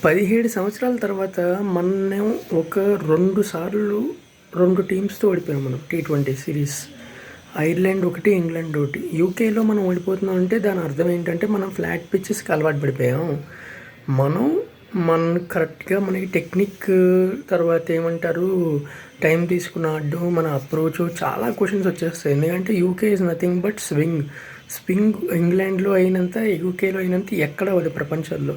17 సంవత్సరాల తర్వాత మనం ఒక 2 సార్లు 2 టీమ్స్‌తో ఓడిపోయాం మనం టీ20 సిరీస్. ఐర్లాండ్ ఒకటి, ఇంగ్లాండ్ ఒకటి. యూకేలో మనం ఓడిపోతున్నాం అంటే దాని అర్థం ఏంటంటే మనం ఫ్లాట్ పిచెస్‌కి అలవాటు పడిపోయాం. మనం కరెక్ట్‌గా మనకి టెక్నిక్ తర్వాత ఏమంటారు టైం తీసుకుని ఆడడం, మన అప్రోచ్ చాలా క్వెషన్స్ వచ్చేస్తాయి. ఎందుకంటే UK is nothing but swing ఇంగ్లాండ్‌లో అయినంత, యూకేలో అయినంత ఎక్కడ అవ్వదు ప్రపంచంలో.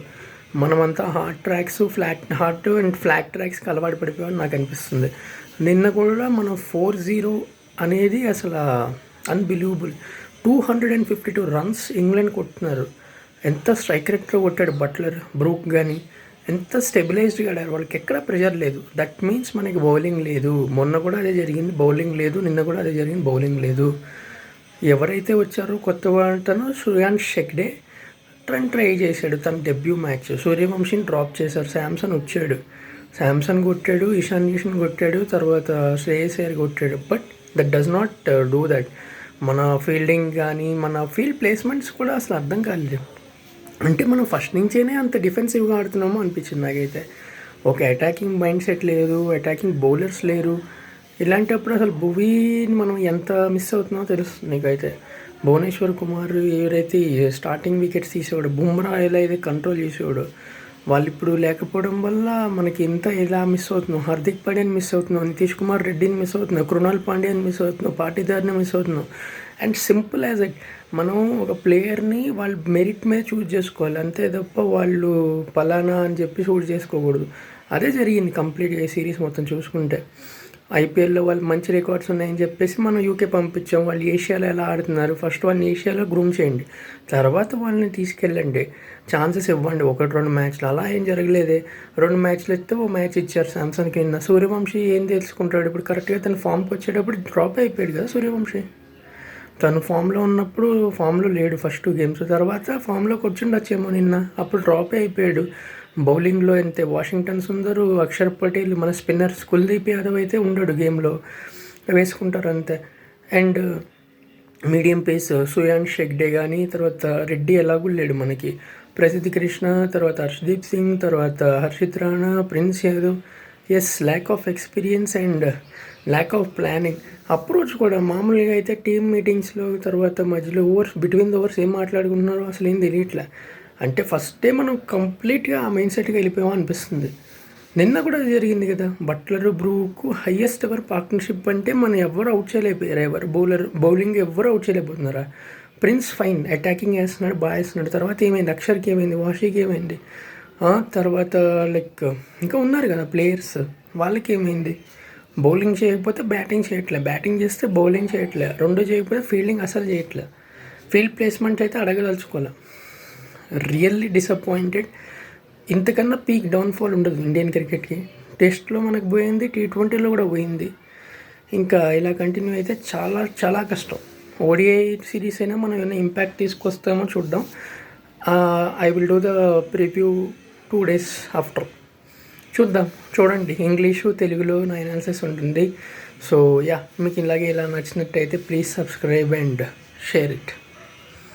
మనమంతా హార్డ్ అండ్ ఫ్లాట్ ట్రాక్స్కి అలవాటు పడిపోయామని నాకు అనిపిస్తుంది. నిన్న కూడా మనం 4-0 అనేది అసలు అన్బిలీవబుల్. 252 runs England కొట్టున్నారు. ఎంత స్ట్రైక్ రేట్తో కొట్టాడు బట్లర్, బ్రూక్ కానీ ఎంత స్టెబిలైజ్డ్గా ఆడారు. వాళ్ళకి ఎక్కడ ప్రెషర్ లేదు. దట్ మీన్స్ మనకి బౌలింగ్ లేదు. మొన్న కూడా అదే జరిగింది, బౌలింగ్ లేదు. నిన్న కూడా అదే జరిగింది, బౌలింగ్ లేదు. ఎవరైతే వచ్చారో కొత్త వాటను శ్రేయాన్ షెగ్డే ట్రై చేశాడు తన డెబ్యూ మ్యాచ్. సూర్యవంశీని డ్రాప్ చేశారు. శాంసన్ వచ్చాడు, శాంసన్ కొట్టాడు, ఇషాన్ కిషన్ కొట్టాడు, తర్వాత శ్రేయస్ అయ్యర్ కొట్టాడు. But that does not do that. మన ఫీల్డింగ్ కానీ మన ఫీల్డ్ ప్లేస్మెంట్స్ కూడా అసలు అర్థం కాలేదు. అంటే మనం ఫస్ట్ నుంచేనే అంత డిఫెన్సివ్గా ఆడుతున్నామో అనిపించింది నాకైతే. ఒక అటాకింగ్ మైండ్ సెట్ లేదు, అటాకింగ్ బౌలర్స్ లేరు. ఇలాంటప్పుడు అసలు భువీని మనం ఎంత మిస్ అవుతున్నామో తెలుస్తుంది నీకైతే. భువనేశ్వర్ కుమార్ ఎవరైతే స్టార్టింగ్ వికెట్స్ తీసేవాడు, బుమ్రా ఎలా అయితే కంట్రోల్ చేసేవాడు, వాళ్ళు ఇప్పుడు లేకపోవడం వల్ల మనకి ఇంత ఎలా మిస్ అవుతున్నాం. హార్దిక్ పాండ్యాని మిస్ అవుతున్నాం, నితీష్ కుమార్ రెడ్డిని మిస్ అవుతున్నాం, కృణాల్ పాండ్యాని మిస్ అవుతున్నాం, పాటీదార్ని మిస్ అవుతున్నాం. అండ్ సింపుల్ యాజ్ ఇట్, మనం ఒక ప్లేయర్ని వాళ్ళ మెరిట్ మీద చూస్ చేసుకోవాలి, అంతే తప్ప వాళ్ళు పలానా అని చెప్పి చూస్ చేసుకోకూడదు. అదే జరిగింది కంప్లీట్గా ఈ సిరీస్ మొత్తం చూసుకుంటే. ఐపీఎల్లో వాళ్ళు మంచి రికార్డ్స్ ఉన్నాయని చెప్పేసి మనం యూకే పంపించాం. వాళ్ళు ఏషియాలో ఎలా ఆడుతున్నారు, ఫస్ట్ వాళ్ళని ఏషియాలో గ్రూమ్ చేయండి, తర్వాత వాళ్ళని తీసుకెళ్ళండి, ఛాన్సెస్ ఇవ్వండి. 1-2 మ్యాచ్లు అలా ఏం జరగలేదే. 2 మ్యాచ్లు ఇస్తే ఓ మ్యాచ్ ఇచ్చారు శాంసన్ కింద. సూర్యవంశీ ఏం తెలుసుకుంటాడు ఇప్పుడు? కరెక్ట్గా తన ఫామ్కి వచ్చేటప్పుడు డ్రాప్ అయిపోయాడు కదా సూర్యవంశీ. తను ఫామ్లో ఉన్నప్పుడు ఫామ్లో లేడు ఫస్ట్ 2 గేమ్స్, తర్వాత ఫామ్లోకి వచ్చిండొచ్చేమో నిన్న, అప్పుడు డ్రాప్ అయిపోయాడు. బౌలింగ్లో అంతే, వాషింగ్టన్ సుందర్, అక్షర్ పటేల్, మన స్పిన్నర్స్ కుల్దీప్ యాదవ్ అయితే ఉండడు గేమ్లో, వేసుకుంటారు అంతే. అండ్ మీడియం పేస్ శ్రేయాన్ షెగ్డే కానీ, తర్వాత రెడ్డి ఎలాగూ లేడు మనకి, ప్రసిద్ధ్ కృష్ణ, తర్వాత హర్షదీప్ సింగ్, తర్వాత Harshit Rana, Prince Yadav. Yes, lack of experience and lack of planning. Approach కూడా మామూలుగా అయితే టీమ్ మీటింగ్స్లో తర్వాత మధ్యలో బిట్వీన్ ద ఓవర్స్ ఏం మాట్లాడుకుంటున్నారో అసలు ఏం తెలియట్లే. అంటే ఫస్టే మనం కంప్లీట్గా ఆ మైండ్ సెట్కి వెళ్ళిపోయామో అనిపిస్తుంది. నిన్న కూడా అది జరిగింది కదా, Butler Brook highest ever partnership అంటే మనం ఎవరు అవుట్ చేయలేకపోయారు, బౌలింగ్ ఎవరు అవుట్ చేయలేకపోతున్నారా. ప్రిన్స్ ఫైన్ అటాకింగ్ వేస్తున్నాడు, బాగా వేస్తున్నాడు. తర్వాత ఏమైంది, అక్షర్కి ఏమైంది, వాషీకి ఏమైంది, తర్వాత లైక్ ఇంకా ఉన్నారు కదా ప్లేయర్స్, వాళ్ళకి ఏమైంది? బౌలింగ్ చేయకపోతే బ్యాటింగ్ చేయట్లే, బ్యాటింగ్ చేస్తే బౌలింగ్ చేయట్లే, 2 చేయకపోతే ఫీల్డింగ్ అసలు చేయట్లే. ఫీల్డ్ ప్లేస్మెంట్ అయితే అడగదలుచుకోలే. Really disappointed. ఇంతకన్నా పీక్ డౌన్ఫాల్ ఉండదు ఇండియన్ క్రికెట్కి. టెస్ట్లో మనకు పోయింది, టీ20లో కూడా పోయింది. ఇంకా ఇలా కంటిన్యూ అయితే చాలా చాలా కష్టం. ఓడిఐ సిరీస్ అయినా మనం ఏమైనా ఇంపాక్ట్ తీసుకొస్తామో చూద్దాం. I will do the preview 2 days after. చూడండి, ఇంగ్లీషు తెలుగులో నా అనాలిసిస్ ఉంటుంది. సో యా, మీకు ఇలాగే ఇలా నచ్చినట్టయితే please subscribe and share it.